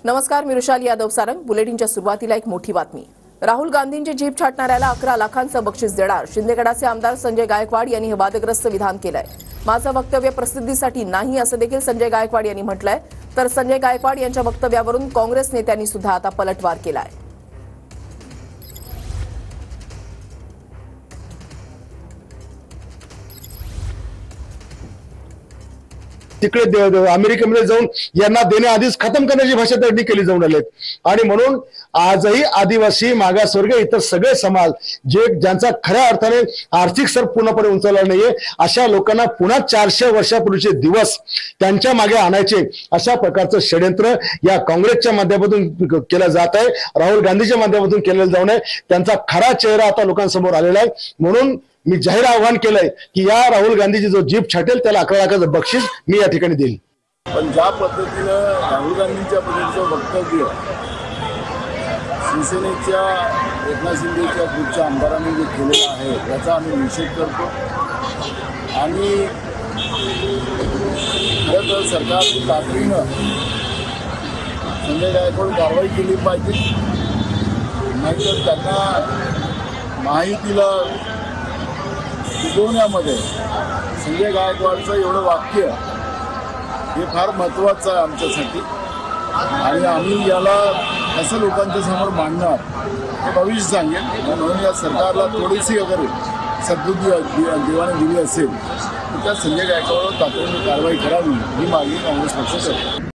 नमस्कार, मी रुशाली यादव सारंग। बुलेटिनच्या सुरुवातीला एक मोठी बातमी। राहुल गांधींची जीप छाटणाऱ्याला 11 लाखांचं बक्षीस देणार। शिंदेगडाचे आमदार संजय गायकवाड यांनी हे वादग्रस्त विधान केलंय। माझं वक्तव्य प्रसिद्धीसाठी नाही असं देखील संजय गायकवाड यांनी म्हटलंय। तर संजय गायकवाड यांच्या वक्तव्यावरून काँग्रेस नेत्यांनी सुद्धा आता पलटवार केलाय। तिकडे अमेरिकेमध्ये जाऊन यांना देण्याआधीच खतम करण्याची भाषा त्यांनी केली जाऊन आलेत। आणि म्हणून आजही आदिवासी, मागासवर्गीय, इतर सगळे समाज जे ज्यांचा खऱ्या अर्थाने आर्थिक स्तर पूर्णपणे उंचावला नाहीये, अशा लोकांना पुन्हा 400 वर्षापूर्वीचे दिवस त्यांच्या मागे आणायचे अशा प्रकारचं षड्यंत्र या काँग्रेसच्या माध्यमातून केलं जात आहे, राहुल गांधीच्या माध्यमातून केलेलं जाऊन आहे। त्यांचा खरा चेहरा आता लोकांसमोर आलेला आहे। म्हणून मी जाहीर आवाहन केलंय की या राहुल गांधीची जो जीप छाटेल त्याला 11 लाखाचं बक्षीस मी या ठिकाणी देईल। पण ज्या पद्धतीनं राहुल गांधींच्या पद्धतीचं वक्तव्य शिवसेनेच्या एकनाथ शिंदेच्या ग्रुपच्या आमदारांनी जे केलेलं आहे त्याचा आम्ही निषेध करतो। आणि खरं तर सरकारने तातडीनं संजय गायकवाड कारवाई केली पाहिजे, नाहीतर त्यांना माहितीला टिकवण्यामध्ये संजय गायकवाडचं एवढं वाक्य हे फार महत्त्वाचं आहे आमच्यासाठी। आणि आम्ही याला कसं लोकांच्या समोर मांडणार हे भविष्य सांगेल। म्हणून या सरकारला थोडीशी अगर सद्बुद्धी देवाने दिली असेल तर त्या संजय गायकवाडवर तातडीने कारवाई करावी ही मागणी काँग्रेस पक्ष करतो।